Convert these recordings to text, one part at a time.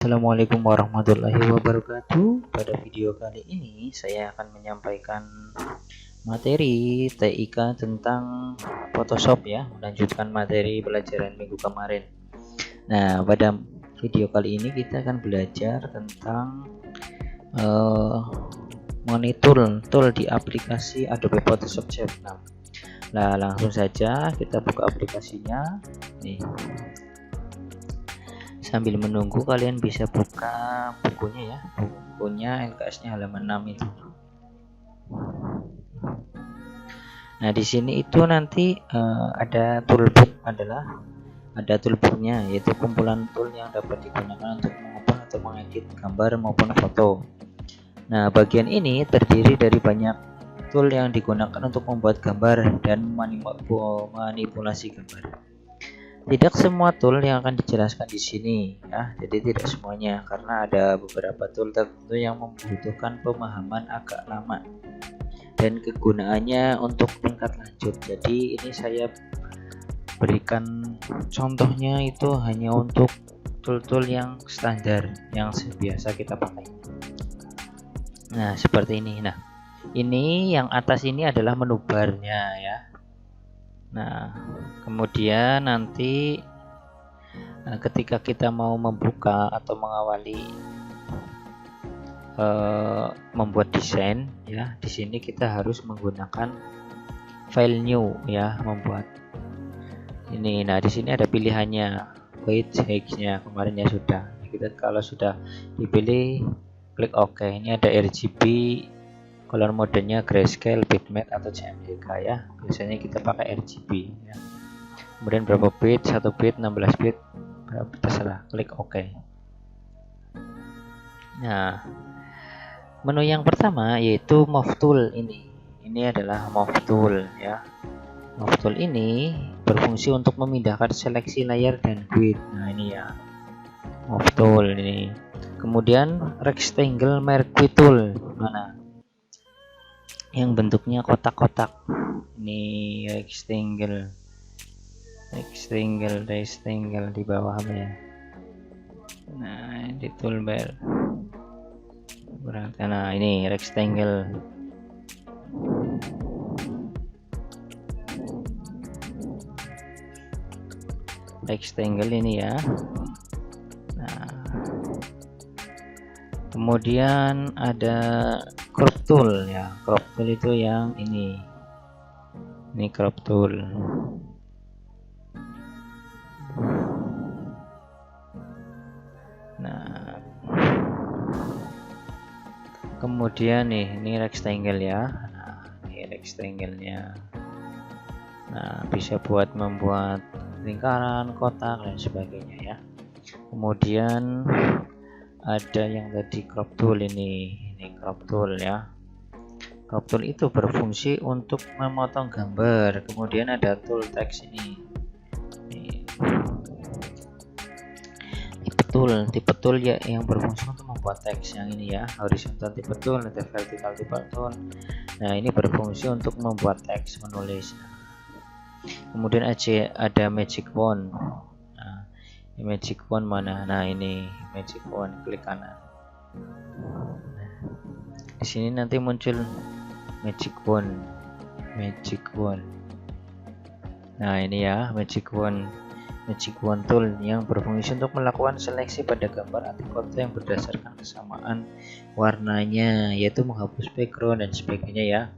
Assalamualaikum warahmatullahi wabarakatuh. Pada video kali ini saya akan menyampaikan materi TIK tentang Photoshop ya, melanjutkan materi pelajaran minggu kemarin. Nah, pada video kali ini kita akan belajar tentang mengenai tool di aplikasi Adobe Photoshop C6. Nah, langsung saja kita buka aplikasinya nih. Sambil menunggu kalian bisa buka bukunya ya, bukunya LKS-nya halaman 6 itu. Nah, di sini itu nanti ada toolbook, ada toolbooknya, yaitu kumpulan tool yang dapat digunakan untuk mengubah atau mengedit gambar maupun foto. Nah, bagian ini terdiri dari banyak tool yang digunakan untuk membuat gambar dan manipulasi gambar. Tidak semua tool yang akan dijelaskan di sini ya, jadi tidak semuanya, karena ada beberapa tool tertentu yang membutuhkan pemahaman agak lama dan kegunaannya untuk tingkat lanjut. Jadi ini saya berikan contohnya itu hanya untuk tool-tool yang standar yang biasa kita pakai. Nah, seperti ini. Nah, ini yang atas ini adalah menu barnya ya. Nah, kemudian nanti ketika kita mau membuka atau mengawali membuat desain ya, di sini kita harus menggunakan file new ya, membuat ini. Nah, di sini ada pilihannya weight height-nya, kemarin ya sudah. Kita kalau sudah dipilih klik OK. Ini ada RGB, color modenya grayscale, bitmap atau CMYK ya. Biasanya kita pakai RGB ya. Kemudian berapa bit, 1 bit, 16 bit, berapa terserah, klik OK. Nah, menu yang pertama yaitu move tool ini. Ini adalah move tool ya. Move tool ini berfungsi untuk memindahkan seleksi layar dan grid. Nah, ini ya. Move tool ini. Kemudian rectangle merge tool. Mana? Yang bentuknya kotak-kotak, ini rectangle di bawah apa ya. Nah, di toolbar berarti, nah ini rectangle. Ini ya. Nah, kemudian ada crop tool ya. Crop tool itu yang ini crop tool. Nah, kemudian ini rectangle ya. Nah, ini rectangle-nya. Nah, bisa buat membuat lingkaran, kotak dan sebagainya ya. Kemudian ada yang tadi crop tool ini crop tool ya. Crop tool itu berfungsi untuk memotong gambar. Kemudian ada tool text ini. Tipe tool ya yang berfungsi untuk membuat teks. Yang ini ya, horizontal tipe tool, ada vertical tipe tool. Nah, ini berfungsi untuk membuat teks, menulis. Kemudian ada magic wand. Nah, magic wand mana? Nah, ini magic wand, klik kanan. Di sini nanti muncul magic wand. Nah, ini ya magic wand tool yang berfungsi untuk melakukan seleksi pada gambar atau foto yang berdasarkan kesamaan warnanya, yaitu menghapus background dan sebagainya ya.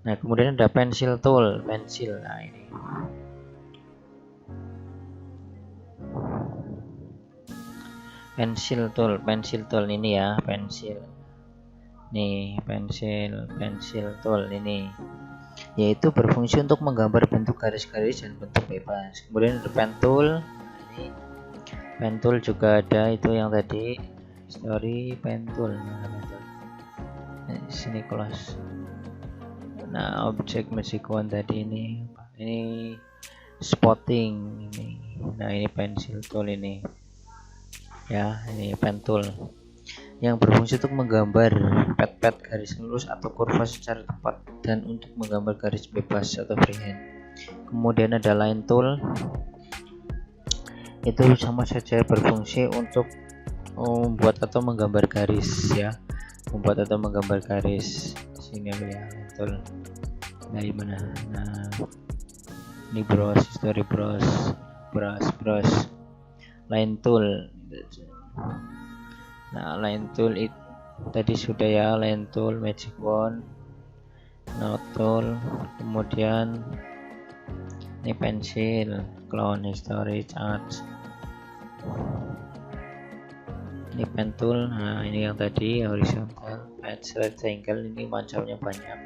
Nah, kemudian ada pencil tool, pensil. Nah, ini pencil tool ini ya, pensil. Nih, pensil tool ini yaitu berfungsi untuk menggambar bentuk garis-garis dan bentuk bebas. Kemudian ada pen tool. Ini pen tool juga ada, itu yang tadi story pen tool. Nah, sini close. Nah, objek magic wand tadi ini spotting ini. Nah, ini pencil tool ini ya, ini pen tool yang berfungsi untuk menggambar pet garis lurus atau kurva secara tepat dan untuk menggambar garis bebas atau freehand. Kemudian ada line tool, itu sama saja berfungsi untuk membuat atau menggambar garis ya, membuat atau menggambar garis. Sini ya, tool dari mana? Nah, ini story brush line tool. Nah, line tool itu tadi sudah ya, line tool, magic wand, node tool, kemudian ini pensil, clone, storage, arch, ini pen tool. Nah, ini yang tadi horizontal, patch, rectangle, ini macamnya banyak,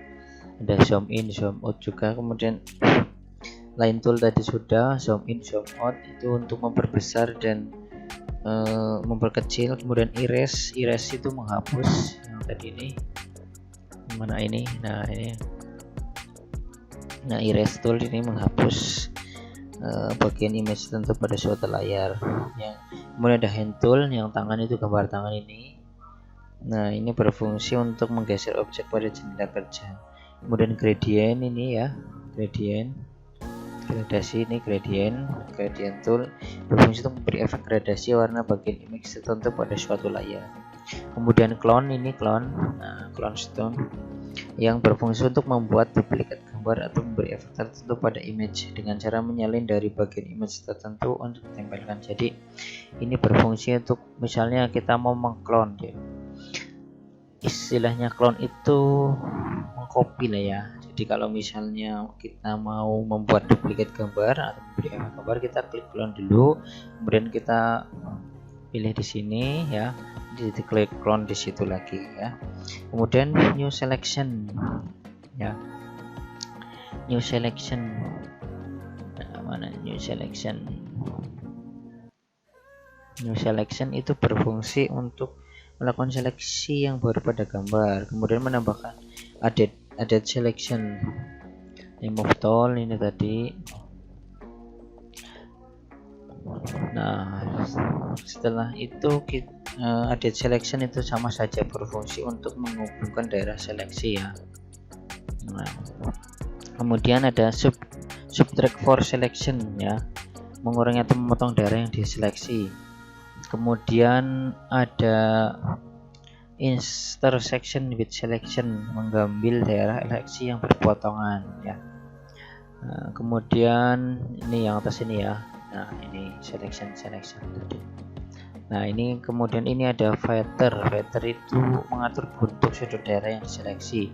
ada zoom in, zoom out juga. Kemudian line tool tadi sudah, zoom in, zoom out itu untuk memperbesar dan memperkecil. Kemudian erase itu menghapus. Yang tadi ini mana ini? Nah, ini. Nah, erase tool ini menghapus bagian image tentu pada suatu layar. Kemudian ada hand tool, yang tangan itu gambar tangan ini. Nah, ini berfungsi untuk menggeser objek pada jendela kerja. Kemudian gradient ini ya, gradasi, ini gradient tool berfungsi untuk memberi efek gradasi warna bagian image tertentu pada suatu layar. Kemudian clone, ini clone, clone stone yang berfungsi untuk membuat duplikat gambar atau memberi efek tertentu pada image dengan cara menyalin dari bagian image tertentu untuk ditempelkan. Jadi ini berfungsi untuk misalnya kita mau mengclone ya. Istilahnya clone itu mengcopy lah ya. Jadi kalau misalnya kita mau membuat duplikat gambar atau memberi efek gambar, kita klik clone dulu, kemudian kita pilih di sini ya, klik clone di situ lagi ya. Kemudian new selection ya, new selection. Nah, mana new selection? New selection itu berfungsi untuk melakukan seleksi yang baru pada gambar, kemudian menambahkan added selection. Ini move tool ini tadi. Nah, setelah itu added selection itu sama saja berfungsi untuk menghubungkan daerah seleksi ya. Nah, kemudian ada subtract for selection ya, mengurangi atau memotong daerah yang diseleksi. Kemudian ada intersection with selection, mengambil daerah seleksi yang berpotongan ya. Nah, kemudian ini yang atas ini ya. Nah, ini selection tadi. Nah, ini kemudian ini ada feather itu mengatur bentuk sudut daerah yang diseleksi.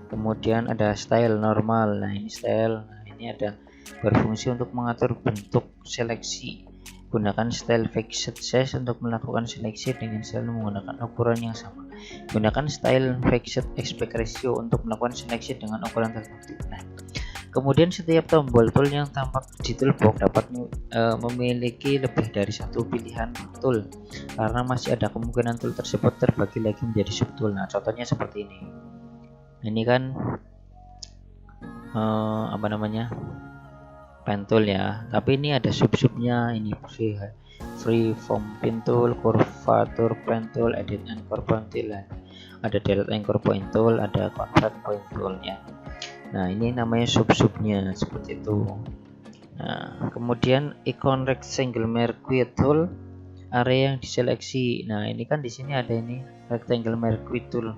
Kemudian ada style normal. Nah, ini style. Nah, ini ada berfungsi untuk mengatur bentuk seleksi. Gunakan style fixed size untuk melakukan seleksi dengan selalu menggunakan ukuran yang sama. Gunakan style fixed aspect ratio untuk melakukan seleksi dengan ukuran tertentu. Nah, kemudian setiap tombol tool yang tampak di toolbox dapat memiliki lebih dari satu pilihan tool, karena masih ada kemungkinan tool tersebut terbagi lagi menjadi subtool. Nah, contohnya seperti ini. Ini kan apa namanya? Pen tool ya, tapi ini ada sub-subnya. Ini free form pen tool, curvature pen tool, edit anchor point tool, ada delete anchor point tool, ada convert point tool ya. Nah, ini namanya sub-subnya seperti itu. Nah, kemudian icon rectangle mercury tool, area yang diseleksi. Nah, ini kan di sini ada ini rectangle mercury tool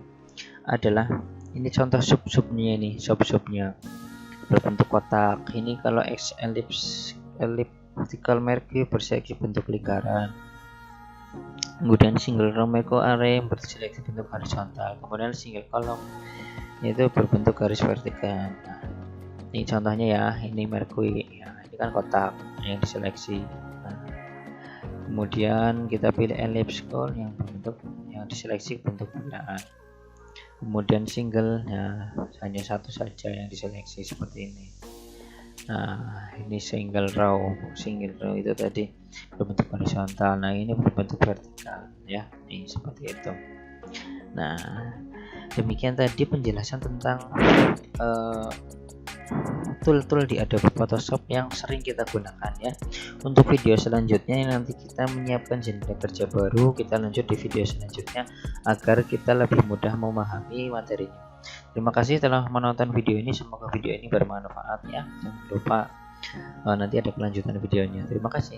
adalah ini contoh sub-subnya, ini sub-subnya berbentuk kotak. Ini kalau elliptical mercury berseleksi bentuk lingkaran. Kemudian single row mercury area yang berseleksi bentuk horizontal. Kemudian single column itu berbentuk garis vertikal. Nah, ini contohnya ya, ini mercury ya, ini kan kotak yang diseleksi. Nah, kemudian kita pilih elliptical yang diseleksi bentuk bulaan. Kemudian single, ya hanya satu saja yang diseleksi seperti ini. Nah, ini single row itu tadi berbentuk horizontal. Nah, ini berbentuk vertikal ya, ini seperti itu. Nah, demikian tadi penjelasan tentang tool-tool di Adobe Photoshop yang sering kita gunakan ya. Untuk video selanjutnya nanti kita menyiapkan jendela kerja baru, kita lanjut di video selanjutnya agar kita lebih mudah memahami materinya. Terima kasih telah menonton video ini, semoga video ini bermanfaat ya. Jangan lupa nanti ada kelanjutan videonya. Terima kasih.